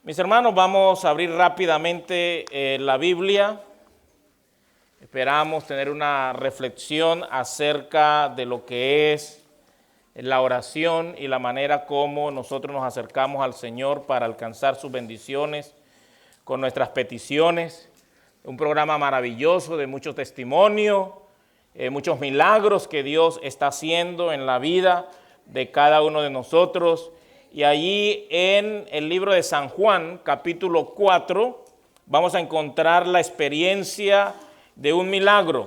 Mis hermanos, vamos a abrir rápidamente la Biblia. Esperamos tener una reflexión acerca de lo que es la oración y la manera como nosotros nos acercamos al Señor para alcanzar sus bendiciones con nuestras peticiones. Un programa maravilloso de mucho testimonio, muchos milagros que Dios está haciendo en la vida de cada uno de nosotros. Y allí en el libro de San Juan, capítulo 4, vamos a encontrar la experiencia de un milagro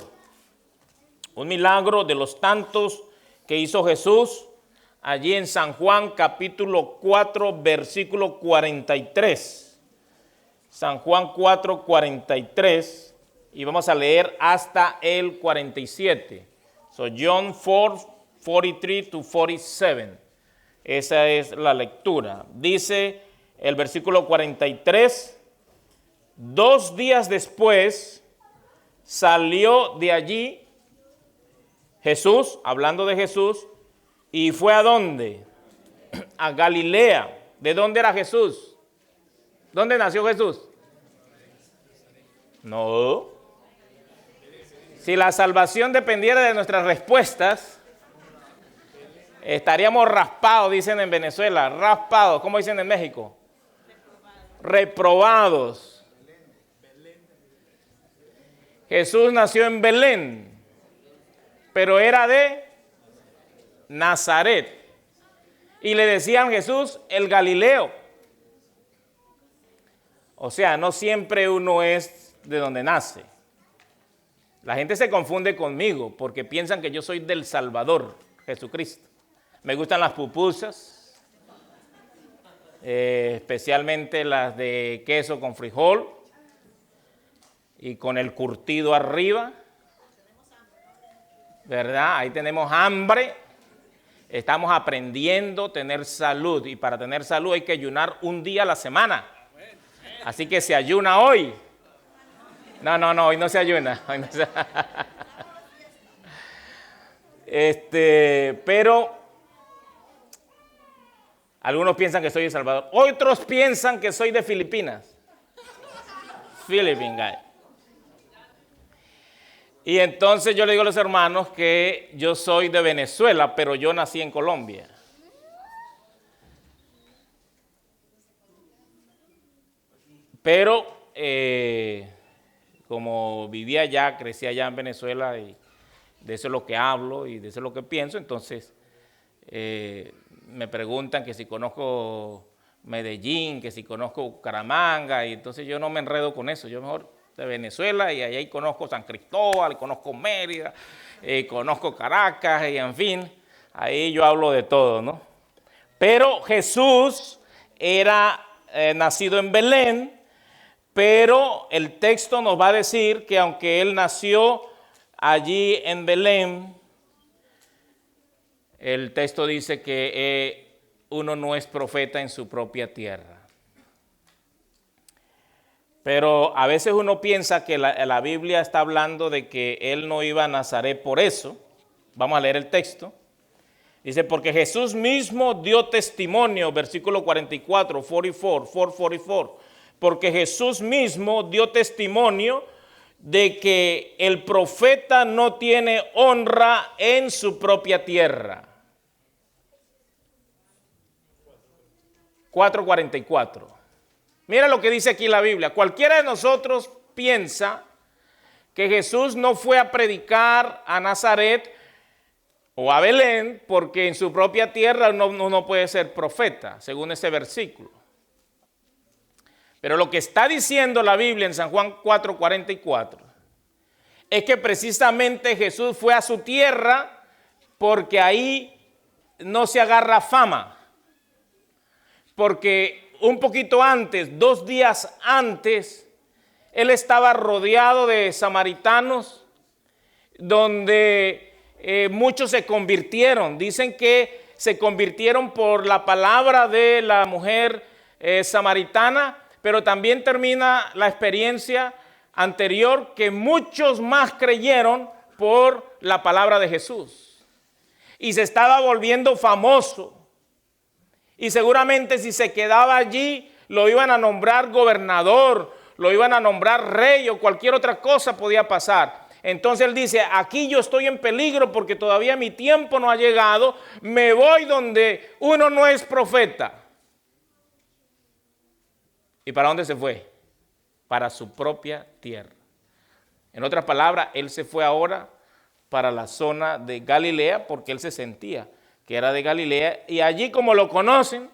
de los tantos que hizo Jesús, allí en San Juan, capítulo 4, versículo 43. San Juan 4, 43, y vamos a leer hasta el 47. So John 4, 43 to 47. Esa es la lectura. Dice el versículo 43, 2 días después salió de allí Jesús, hablando de Jesús, y fue ¿a dónde? A Galilea. ¿De dónde era Jesús? ¿Dónde nació Jesús? No. Si la salvación dependiera de nuestras respuestas, estaríamos raspados, dicen en Venezuela, raspados, ¿cómo dicen en México? Reprobados. Jesús nació en Belén, pero era de Nazaret. Y le decían Jesús el Galileo. O sea, no siempre uno es de donde nace. La gente se confunde conmigo porque piensan que yo soy del Salvador, Jesucristo. Me gustan las pupusas, especialmente las de queso con frijol y con el curtido arriba, ¿verdad? Ahí tenemos hambre, estamos aprendiendo a tener salud y para tener salud hay que ayunar un día a la semana. Así que se ayuna hoy. No, hoy no se ayuna. Hoy no se... Pero algunos piensan que soy de El Salvador. Otros piensan que soy de Filipinas. Philippine guy. Y entonces yo le digo a los hermanos que yo soy de Venezuela, pero yo nací en Colombia. Pero como vivía allá, crecí allá en Venezuela y de eso es lo que hablo y de eso es lo que pienso, entonces me preguntan que si conozco Medellín, que si conozco Bucaramanga, y entonces yo no me enredo con eso, yo mejor de Venezuela y ahí conozco San Cristóbal, conozco Mérida, conozco Caracas y en fin, ahí yo hablo de todo, ¿no? Pero Jesús era nacido en Belén, pero el texto nos va a decir que aunque él nació allí en Belén, el texto dice que uno no es profeta en su propia tierra. Pero a veces uno piensa que la Biblia está hablando de que él no iba a Nazaret por eso. Vamos a leer el texto. Dice, porque Jesús mismo dio testimonio, versículo 44, 44. Porque Jesús mismo dio testimonio de que el profeta no tiene honra en su propia tierra. 4:44. Mira lo que dice aquí la Biblia. Cualquiera de nosotros piensa que Jesús no fue a predicar a Nazaret o a Belén porque en su propia tierra uno no puede ser profeta, según ese versículo. Pero lo que está diciendo la Biblia en San Juan 4:44 es que precisamente Jesús fue a su tierra porque ahí no se agarra fama. Porque un poquito antes, 2 días antes, él estaba rodeado de samaritanos donde muchos se convirtieron. Dicen que se convirtieron por la palabra de la mujer samaritana, pero también termina la experiencia anterior que muchos más creyeron por la palabra de Jesús. Y se estaba volviendo famoso. Y seguramente si se quedaba allí lo iban a nombrar gobernador, lo iban a nombrar rey o cualquier otra cosa podía pasar. Entonces él dice, aquí yo estoy en peligro porque todavía mi tiempo no ha llegado, me voy donde uno no es profeta. ¿Y para dónde se fue? Para su propia tierra. En otras palabras, él se fue ahora para la zona de Galilea porque él se sentía que era de Galilea y allí como lo conocen,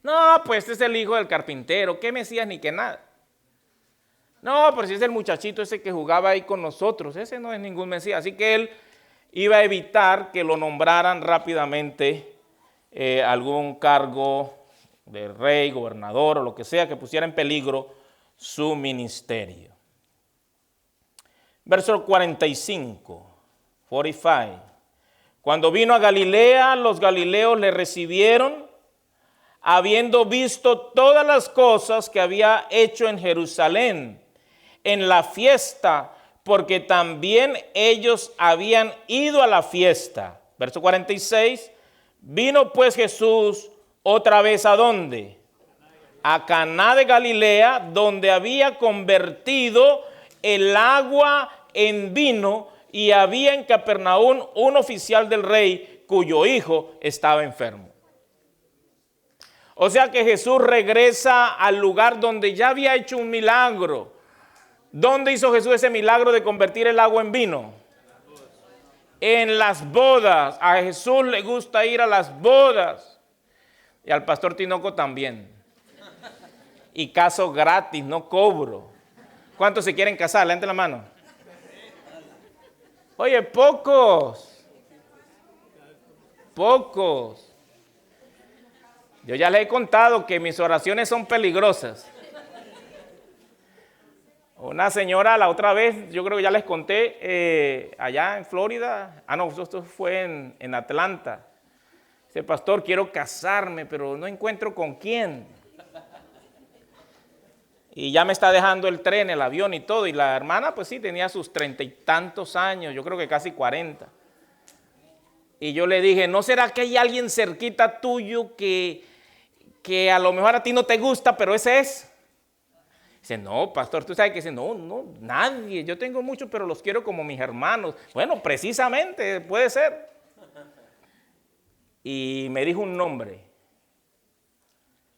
no, pues este es el hijo del carpintero, qué Mesías ni qué nada. No, pero si es el muchachito ese que jugaba ahí con nosotros, ese no es ningún Mesías. Así que él iba a evitar que lo nombraran rápidamente algún cargo de rey, gobernador o lo que sea que pusiera en peligro su ministerio. Verso 45. Cuando vino a Galilea, los galileos le recibieron, habiendo visto todas las cosas que había hecho en Jerusalén, en la fiesta, porque también ellos habían ido a la fiesta. Verso 46, vino pues Jesús otra vez ¿a dónde? A Caná de Galilea, donde había convertido el agua en vino, y había en Capernaum un oficial del rey cuyo hijo estaba enfermo. O sea que Jesús regresa al lugar donde ya había hecho un milagro. ¿Dónde hizo Jesús ese milagro de convertir el agua en vino? En las bodas. A Jesús le gusta ir a las bodas. Y al pastor Tinoco también. Y caso gratis, no cobro. ¿Cuántos se quieren casar? Levanten la mano. Oye, pocos. Pocos. Yo ya les he contado que mis oraciones son peligrosas. Una señora la otra vez, yo creo que ya les conté, allá en Florida, no, esto fue en Atlanta. Dice, pastor, quiero casarme, pero no encuentro con quién. Y ya me está dejando el tren, el avión y todo. Y la hermana, pues sí, tenía sus 30 y tantos años, yo creo que casi 40. Y yo le dije, ¿no será que hay alguien cerquita tuyo que a lo mejor a ti no te gusta, pero ese es? Dice, no, pastor, tú sabes que dice, no, nadie, yo tengo muchos, pero los quiero como mis hermanos. Bueno, precisamente, puede ser. Y me dijo un nombre.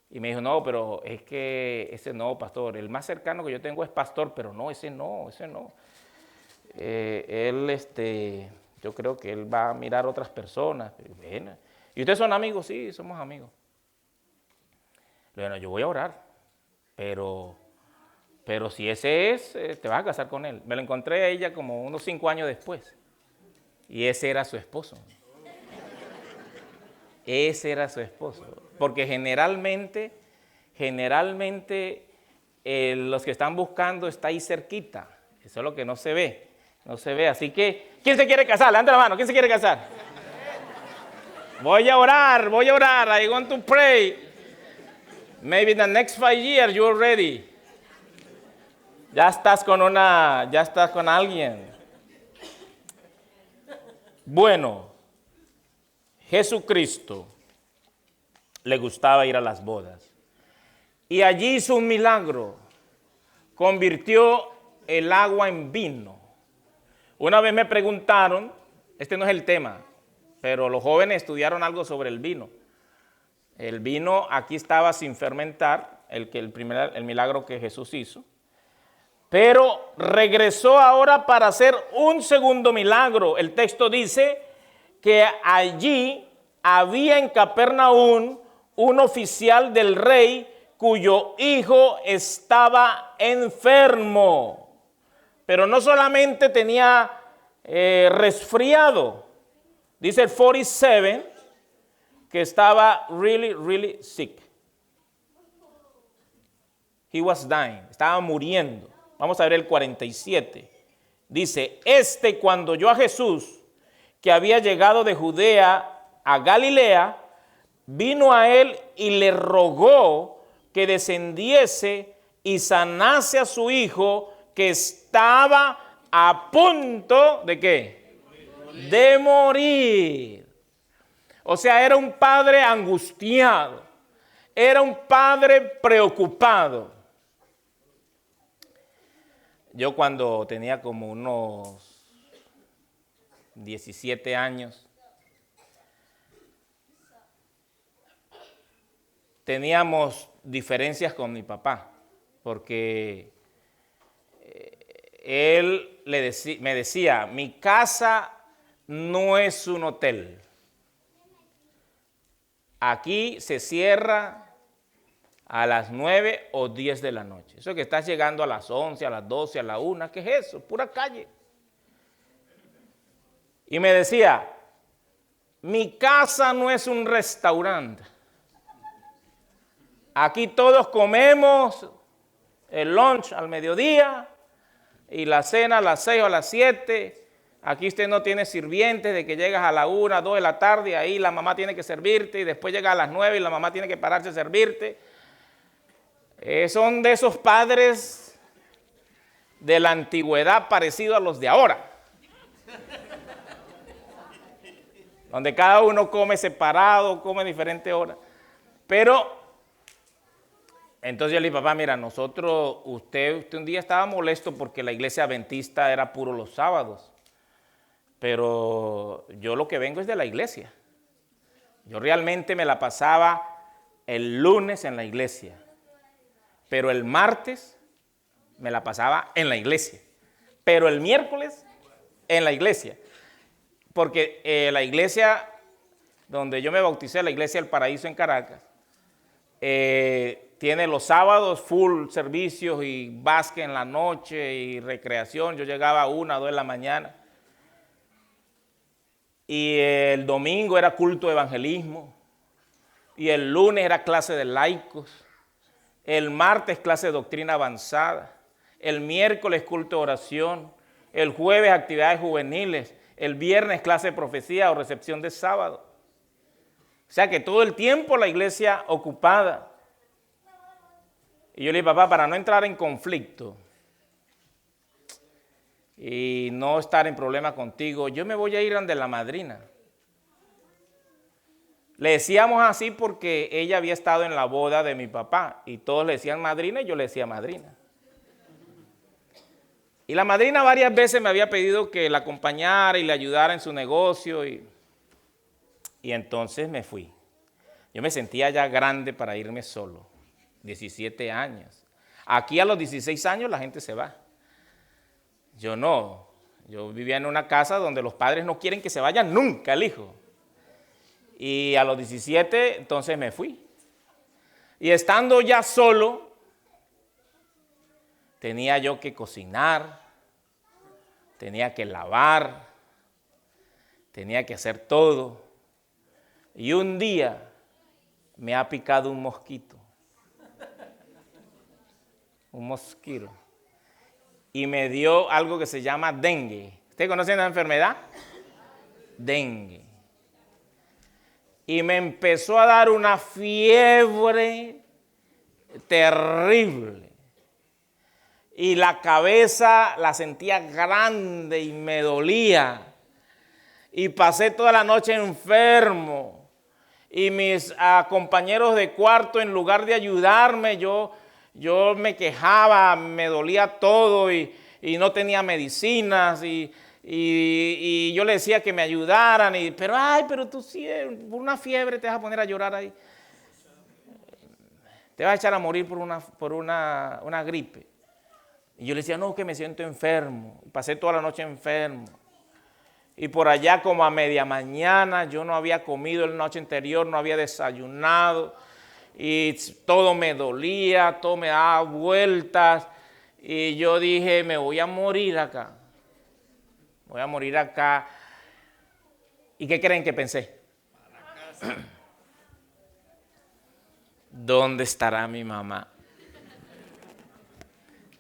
Y me dijo, no, pero es que ese no, pastor, el más cercano que yo tengo es pastor, pero no, ese no. Yo creo que él va a mirar a otras personas. ¿Y ustedes son amigos? Sí, somos amigos. Bueno, yo voy a orar, pero si ese es, te vas a casar con él. Me lo encontré a ella como unos 5 años después. Y ese era su esposo. Ese era su esposo. Porque generalmente los que están buscando está ahí cerquita. Eso es lo que no se ve. No se ve. Así que, ¿quién se quiere casar? Levanta la mano. ¿Quién se quiere casar? Voy a orar. I want to pray. Maybe the next 5 years you're ready. Ya estás con alguien. Bueno, Jesucristo le gustaba ir a las bodas. Y allí hizo un milagro. Convirtió el agua en vino. Una vez me preguntaron, este no es el tema, pero los jóvenes estudiaron algo sobre el vino. El vino aquí estaba sin fermentar, el milagro que Jesús hizo. Pero regresó ahora para hacer un segundo milagro. El texto dice que allí había en Capernaum un oficial del rey cuyo hijo estaba enfermo. Pero no solamente tenía resfriado. Dice el 47 que estaba really sick. He was dying. Estaba muriendo. Vamos a ver el 47. Dice, cuando oyó a Jesús, que había llegado de Judea a Galilea, vino a él y le rogó que descendiese y sanase a su hijo, que estaba a punto ¿de qué? De morir. O sea, era un padre angustiado. Era un padre preocupado. Yo cuando tenía como unos 17 años, teníamos diferencias con mi papá, porque él me decía, mi casa no es un hotel. Aquí se cierra a las 9 o 10 de la noche. Eso que estás llegando a las 11, a las 12, a la 1, ¿qué es eso? Pura calle. Y me decía, mi casa no es un restaurante. Aquí todos comemos el lunch al mediodía y la cena a las 6 o a las 7. Aquí usted no tiene sirvientes de que llegas a la 1, 2 de la tarde, ahí la mamá tiene que servirte y después llega a las 9 y la mamá tiene que pararse a servirte. Son de esos padres de la antigüedad parecidos a los de ahora, donde cada uno come separado, come a diferentes horas. Pero entonces yo le dije, papá, mira, usted un día estaba molesto porque la iglesia adventista era puro los sábados, pero yo lo que vengo es de la iglesia. Yo realmente me la pasaba el lunes en la iglesia, pero el martes me la pasaba en la iglesia, pero el miércoles en la iglesia, porque la iglesia donde yo me bauticé, la iglesia del Paraíso en Caracas, tiene los sábados full servicios y básquet en la noche y recreación. Yo llegaba a 1 o 2 de la mañana. Y el domingo era culto de evangelismo. Y el lunes era clase de laicos. El martes clase de doctrina avanzada. El miércoles culto de oración. El jueves actividades juveniles. El viernes clase de profecía o recepción de sábado. O sea que todo el tiempo la iglesia ocupada. Y yo le dije, papá, para no entrar en conflicto y no estar en problemas contigo, yo me voy a ir ante la madrina. Le decíamos así porque ella había estado en la boda de mi papá y todos le decían madrina y yo le decía madrina. Y la madrina varias veces me había pedido que la acompañara y le ayudara en su negocio y entonces me fui. Yo me sentía ya grande para irme solo. 17 años. Aquí a los 16 años la gente se va. Yo no. Yo vivía en una casa donde los padres no quieren que se vaya nunca el hijo. Y a los 17 entonces me fui. Y estando ya solo, tenía yo que cocinar, tenía que lavar, tenía que hacer todo. Y un día me ha picado un mosquito. Un mosquito, y me dio algo que se llama dengue. ¿Usted conoce la enfermedad? Dengue. Y me empezó a dar una fiebre terrible. Y la cabeza la sentía grande y me dolía. Y pasé toda la noche enfermo. Y mis compañeros de cuarto, en lugar de ayudarme, yo me quejaba, me dolía todo y no tenía medicinas y yo le decía que me ayudaran, pero tú sí, por una fiebre te vas a poner a llorar ahí. Te vas a echar a morir por una gripe. Y yo le decía, no, que me siento enfermo. Y pasé toda la noche enfermo. Y por allá como a media mañana yo no había comido la noche anterior, no había desayunado. Y todo me dolía, todo me daba vueltas. Y yo dije, me voy a morir acá. Voy a morir acá. ¿Y qué creen que pensé? ¿Dónde estará mi mamá?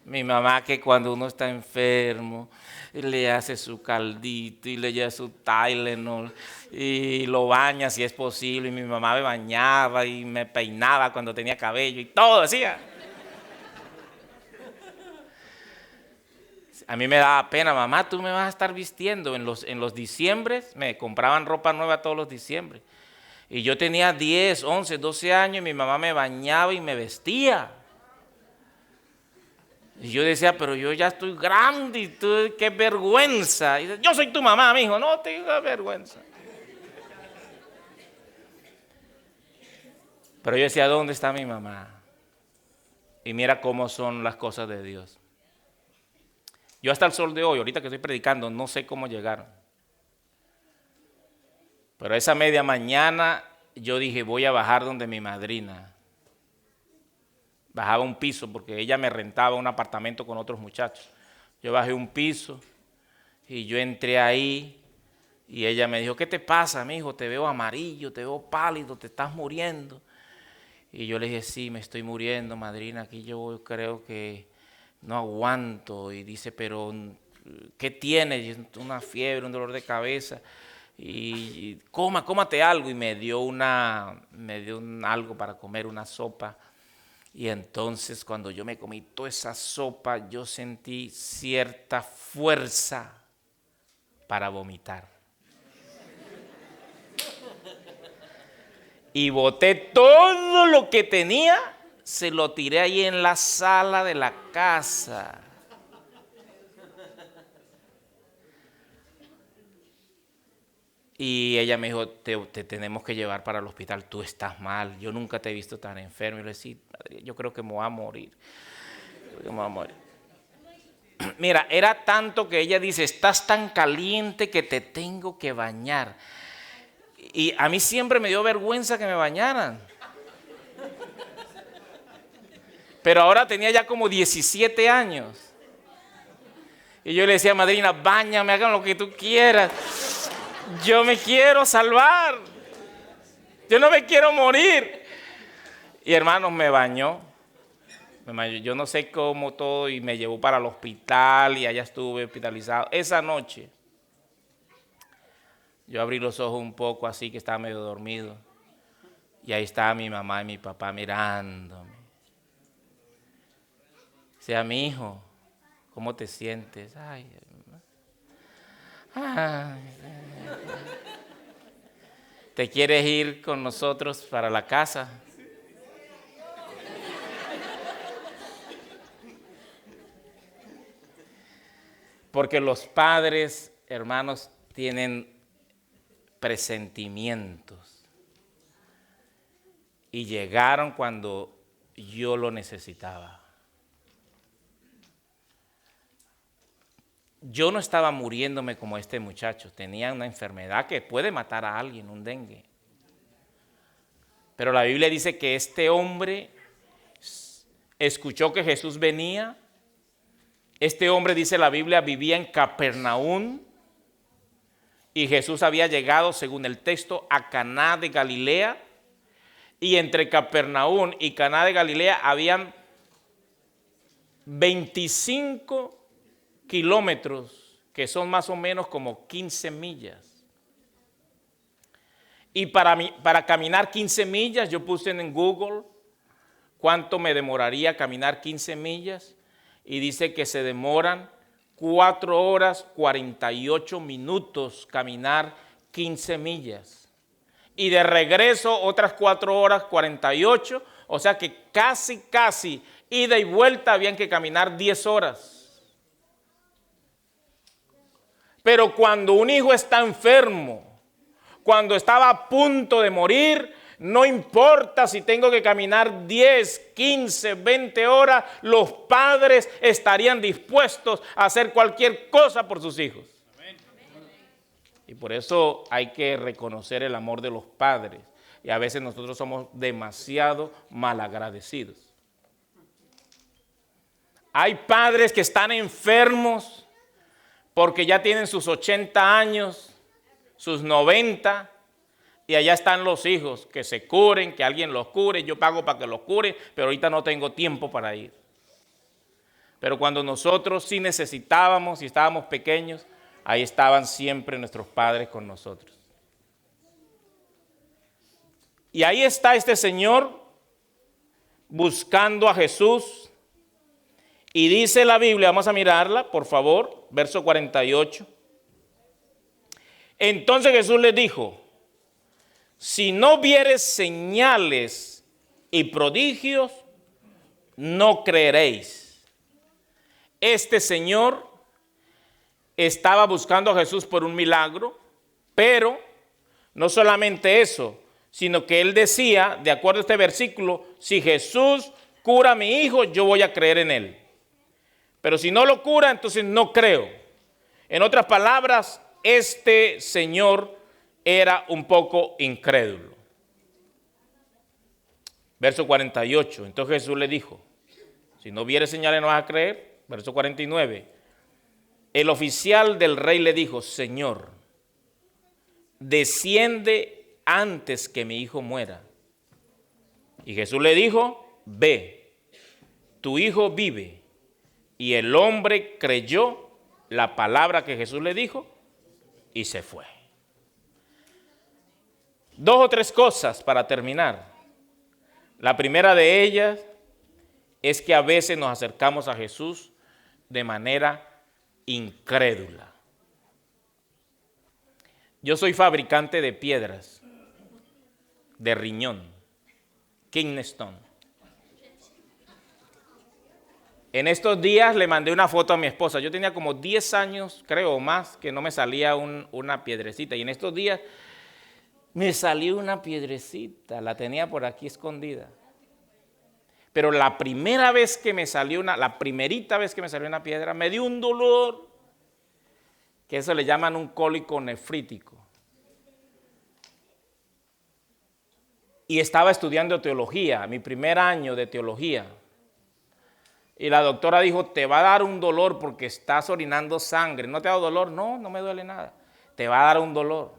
Mi mamá, que cuando uno está enfermo, le hace su caldito y le lleva su Tylenol y lo baña si es posible. Y mi mamá me bañaba y me peinaba cuando tenía cabello y todo hacía. A mí me daba pena, mamá, tú me vas a estar vistiendo. En los diciembres me compraban ropa nueva todos los diciembres. Y yo tenía 10, 11, 12 años y mi mamá me bañaba y me vestía. Y yo decía, pero yo ya estoy grande y tú, qué vergüenza. Y dice, yo soy tu mamá, mijo, no tengas vergüenza. Pero yo decía, ¿dónde está mi mamá? Y mira cómo son las cosas de Dios. Yo hasta el sol de hoy, ahorita que estoy predicando, no sé cómo llegaron. Pero esa media mañana yo dije, voy a bajar donde mi madrina. Bajaba un piso porque ella me rentaba un apartamento con otros muchachos. Yo bajé un piso y yo entré ahí y ella me dijo, ¿qué te pasa, mijo? Te veo amarillo, te veo pálido, te estás muriendo. Y yo le dije, sí, me estoy muriendo, madrina, aquí yo creo que no aguanto. Y dice, pero ¿qué tienes? Una fiebre, un dolor de cabeza. Y cómate algo. Y me dio algo para comer, una sopa. Y entonces cuando yo me comí toda esa sopa, yo sentí cierta fuerza para vomitar. Y boté todo lo que tenía, se lo tiré ahí en la sala de la casa. Y ella me dijo, te tenemos que llevar para el hospital, tú estás mal, yo nunca te he visto tan enfermo. Y le dije, sí, yo creo que me voy a morir. Mira, era tanto que ella dice, estás tan caliente que te tengo que bañar. Y a mí siempre me dio vergüenza que me bañaran. Pero ahora tenía ya como 17 años. Y yo le decía, madrina, báñame, hagan lo que tú quieras. Yo me quiero salvar. Yo no me quiero morir. Y hermanos, me bañó. Yo no sé cómo todo y me llevó para el hospital y allá estuve hospitalizado. Esa noche yo abrí los ojos un poco así que estaba medio dormido. Y ahí estaba mi mamá y mi papá mirándome. Decía, mi hijo, ¿cómo te sientes? Ay, ¿te quieres ir con nosotros para la casa? Porque los padres, hermanos, tienen presentimientos. Y llegaron cuando yo lo necesitaba. Yo no estaba muriéndome como este muchacho, tenía una enfermedad que puede matar a alguien, un dengue. Pero la Biblia dice que este hombre escuchó que Jesús venía. Este hombre, dice la Biblia, vivía en Capernaum y Jesús había llegado, según el texto, a Caná de Galilea. Y entre Capernaum y Caná de Galilea habían 25 kilómetros, que son más o menos como 15 millas. Y para caminar 15 millas, yo puse en Google cuánto me demoraría caminar 15 millas. Y dice que se demoran 4 horas 48 minutos caminar 15 millas. Y de regreso otras 4 horas 48, o sea que casi, ida y vuelta habían que caminar 10 horas. Pero cuando un hijo está enfermo, cuando estaba a punto de morir, no importa si tengo que caminar 10, 15, 20 horas, los padres estarían dispuestos a hacer cualquier cosa por sus hijos. Y por eso hay que reconocer el amor de los padres. Y a veces nosotros somos demasiado malagradecidos. Hay padres que están enfermos porque ya tienen sus 80 años, sus 90, y allá están los hijos, que se curen, que alguien los cure, yo pago para que los cure, pero ahorita no tengo tiempo para ir. Pero cuando nosotros sí necesitábamos y estábamos pequeños, ahí estaban siempre nuestros padres con nosotros. Y ahí está este señor buscando a Jesús. Y dice la Biblia, vamos a mirarla, por favor, verso 48. Entonces Jesús les dijo, si no viereis señales y prodigios, no creeréis. Este señor estaba buscando a Jesús por un milagro, pero no solamente eso, sino que él decía, de acuerdo a este versículo, si Jesús cura a mi hijo, yo voy a creer en él. Pero si no lo cura, entonces no creo. En otras palabras, este señor era un poco incrédulo. Verso 48, entonces Jesús le dijo, si no vieres señales no vas a creer. Verso 49, el oficial del rey le dijo, Señor, desciende antes que mi hijo muera. Y Jesús le dijo, ve, tu hijo vive. Y el hombre creyó la palabra que Jesús le dijo y se fue. Dos o tres cosas para terminar. La primera de ellas es que a veces nos acercamos a Jesús de manera incrédula. Yo soy fabricante de piedras, de riñón, kidney stone. En estos días le mandé una foto a mi esposa. Yo tenía como 10 años, creo, o más, que no me salía una piedrecita. Y en estos días me salió una piedrecita, la tenía por aquí escondida. Pero la primera vez que me salió la primerita vez que me salió una piedra, me dio un dolor, que eso le llaman un cólico nefrítico. Y estaba estudiando teología, mi primer año de teología. Y la doctora dijo, te va a dar un dolor porque estás orinando sangre. ¿No te ha dado dolor? No, no me duele nada. Te va a dar un dolor.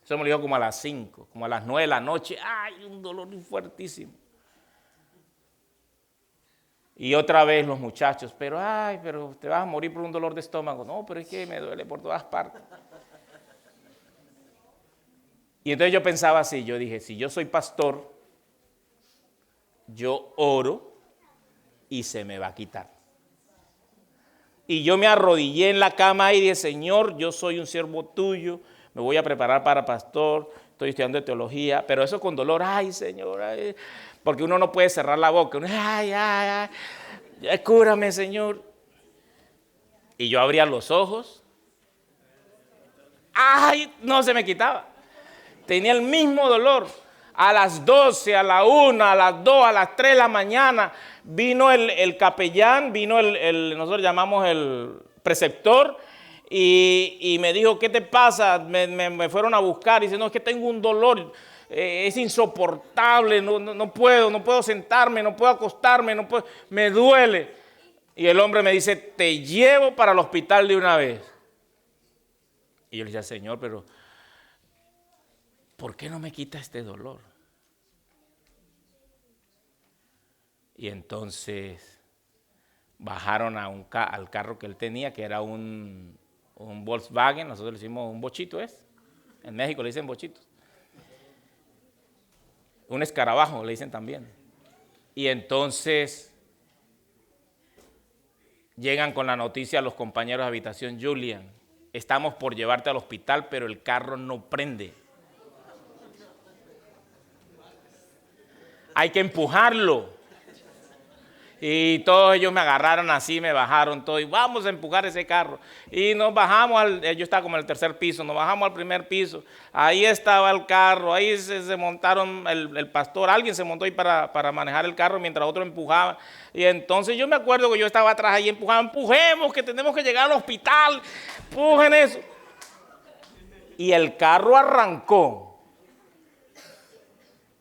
Eso me lo dijo como a las 5, como a las 9 de la noche. ¡Ay, un dolor fuertísimo! Y otra vez los muchachos, pero te vas a morir por un dolor de estómago. No, pero es que me duele por todas partes. Y entonces yo pensaba así, yo dije, si yo soy pastor, yo oro y se me va a quitar. Y yo me arrodillé en la cama y dije, Señor, yo soy un siervo tuyo, me voy a preparar para pastor, estoy estudiando teología, pero eso con dolor, ay, Señor, ay, porque uno no puede cerrar la boca, uno, ay, cúrame, Señor. Y yo abría los ojos, ay, no se me quitaba. Tenía el mismo dolor. A las 12, a la 1, a las 2, a las 3 de la mañana, vino el capellán, vino nosotros llamamos el preceptor, y me dijo, ¿qué te pasa? Me fueron a buscar, y dice, no, es que tengo un dolor, es insoportable, no puedo sentarme, no puedo acostarme, me duele. Y el hombre me dice, te llevo para el hospital de una vez. Y yo le decía, Señor, pero ¿por qué no me quita este dolor? Y entonces bajaron al carro que él tenía, que era un Volkswagen, nosotros le hicimos un bochito, en México le dicen bochitos. Un escarabajo le dicen también. Y entonces llegan con la noticia a los compañeros de habitación, Julian, estamos por llevarte al hospital, pero el carro no prende. Hay que empujarlo. Y todos ellos me agarraron así, me bajaron todo y vamos a empujar ese carro. Y nos bajamos, yo estaba como en el tercer piso, nos bajamos al primer piso. Ahí estaba el carro, ahí se montaron el pastor, alguien se montó ahí para manejar el carro mientras otro empujaba. Y entonces yo me acuerdo que yo estaba atrás ahí empujando, empujemos que tenemos que llegar al hospital, empujen eso. Y el carro arrancó.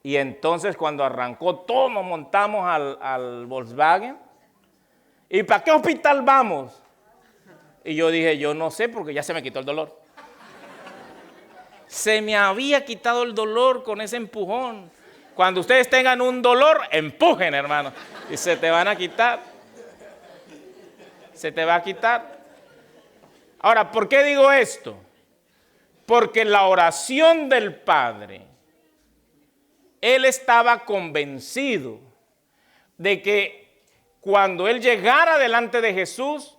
Y entonces cuando arrancó, todos nos montamos al Volkswagen. ¿Y para qué hospital vamos? Y yo dije, yo no sé porque ya se me quitó el dolor. Se me había quitado el dolor con ese empujón. Cuando ustedes tengan un dolor, empujen, hermano. Y se te van a quitar. Se te va a quitar. Ahora, ¿por qué digo esto? Porque la oración del Padre, él estaba convencido de que cuando él llegara delante de Jesús,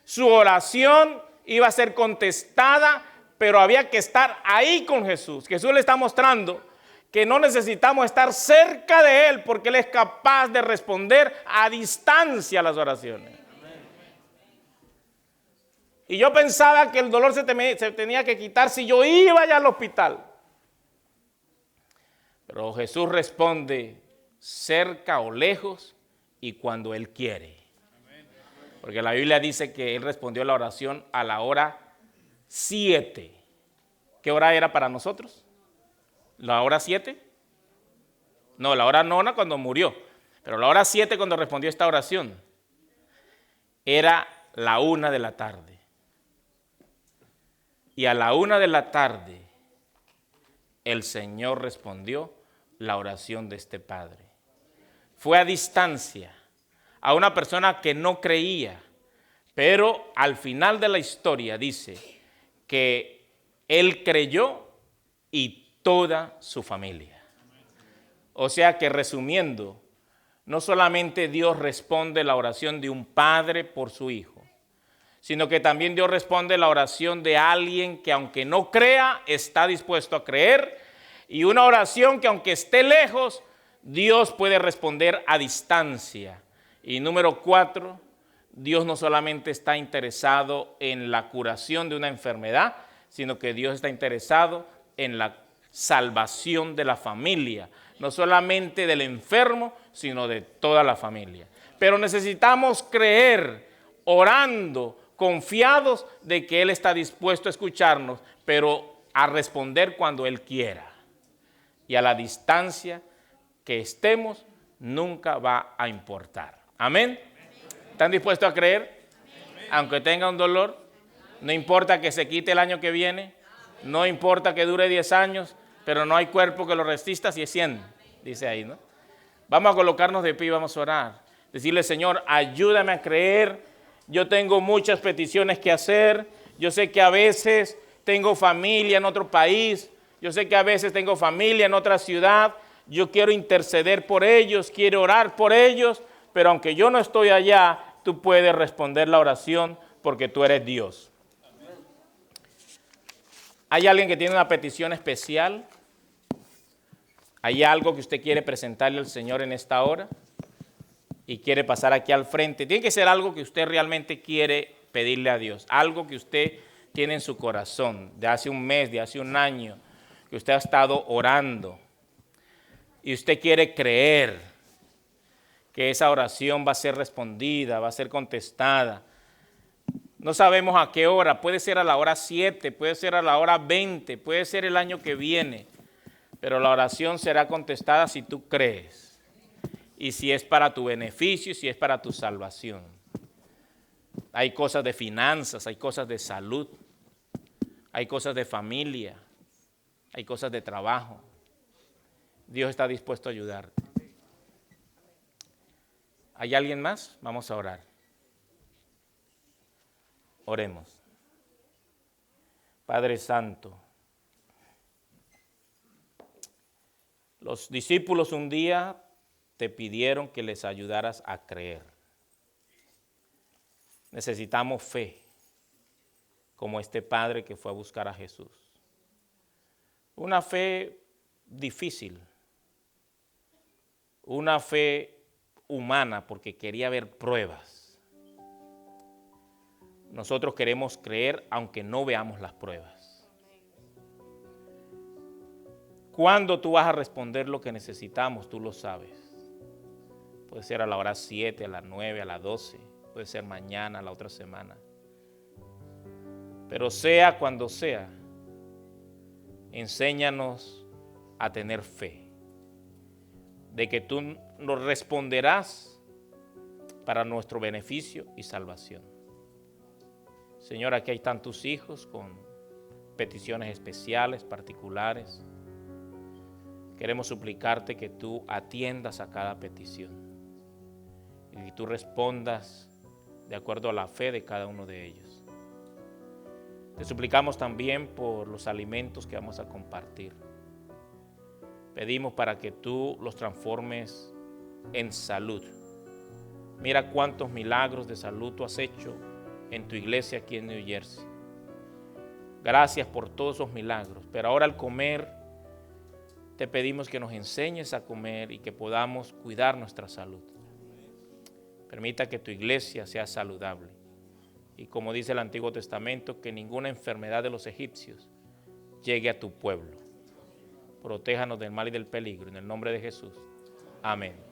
su oración iba a ser contestada pero había que estar ahí con Jesús. Jesús le está mostrando que no necesitamos estar cerca de Él porque Él es capaz de responder a distancia a las oraciones. Y yo pensaba que el dolor se tenía que quitar si yo iba ya al hospital. Pero Jesús responde cerca o lejos y cuando Él quiere. Porque la Biblia dice que Él respondió la oración a la hora 7. ¿Qué hora era para nosotros? ¿La hora 7? No, la hora 9 cuando murió. Pero la hora 7 cuando respondió esta oración era la 1 de la tarde. Y a la 1 de la tarde el Señor respondió la oración de este padre. Fue a distancia, a una persona que no creía, pero al final de la historia dice que él creyó y toda su familia. O sea que resumiendo, no solamente Dios responde la oración de un padre por su hijo, sino que también Dios responde la oración de alguien que aunque no crea, está dispuesto a creer, y una oración que aunque esté lejos, Dios puede responder a distancia. Y número 4, Dios no solamente está interesado en la curación de una enfermedad, sino que Dios está interesado en la salvación de la familia, no solamente del enfermo, sino de toda la familia. Pero necesitamos creer, orando, confiados de que Él está dispuesto a escucharnos, pero a responder cuando Él quiera. Y a la distancia que estemos, nunca va a importar. Amén. ¿Están dispuestos a creer? Aunque tenga un dolor, no importa que se quite el año que viene, no importa que dure 10 años, pero no hay cuerpo que lo resista si es 100, dice ahí, ¿no? Vamos a colocarnos de pie y vamos a orar. Decirle, Señor, ayúdame a creer. Yo tengo muchas peticiones que hacer. Yo sé que a veces tengo familia en otro país. Yo sé que a veces tengo familia en otra ciudad. Yo quiero interceder por ellos, quiero orar por ellos, pero aunque yo no estoy allá, tú puedes responder la oración porque tú eres Dios. ¿Hay alguien que tiene una petición especial? ¿Hay algo que usted quiere presentarle al Señor en esta hora? Y quiere pasar aquí al frente. Tiene que ser algo que usted realmente quiere pedirle a Dios. Algo que usted tiene en su corazón, de hace un mes, de hace un año, que usted ha estado orando. Y usted quiere creer que esa oración va a ser respondida, va a ser contestada. No sabemos a qué hora, puede ser a la hora 7, puede ser a la hora 20, puede ser el año que viene, pero la oración será contestada si tú crees y si es para tu beneficio y si es para tu salvación. Hay cosas de finanzas, hay cosas de salud, hay cosas de familia, hay cosas de trabajo. Dios está dispuesto a ayudarte. ¿Hay alguien más? Vamos a orar. Oremos. Padre Santo, los discípulos un día te pidieron que les ayudaras a creer. Necesitamos fe, como este padre que fue a buscar a Jesús. Una fe difícil, una fe humana porque quería ver pruebas. Nosotros queremos creer aunque no veamos las pruebas. ¿Cuándo tú vas a responder lo que necesitamos? Tú lo sabes. Puede ser a la hora 7, a las 9, a las 12. Puede ser mañana, la otra semana. Pero sea cuando sea, enséñanos a tener fe. De que tú nos responderás para nuestro beneficio y salvación. Señor, aquí están tus hijos con peticiones especiales, particulares. Queremos suplicarte que tú atiendas a cada petición y que tú respondas de acuerdo a la fe de cada uno de ellos. Te suplicamos también por los alimentos que vamos a compartir. Pedimos para que tú los transformes en salud. Mira cuántos milagros de salud tú has hecho en tu iglesia aquí en New Jersey. Gracias por todos esos milagros. Pero ahora al comer, te pedimos que nos enseñes a comer y que podamos cuidar nuestra salud. Permita que tu iglesia sea saludable. Y como dice el Antiguo Testamento, que ninguna enfermedad de los egipcios llegue a tu pueblo. Protéjanos del mal y del peligro. En el nombre de Jesús. Amén.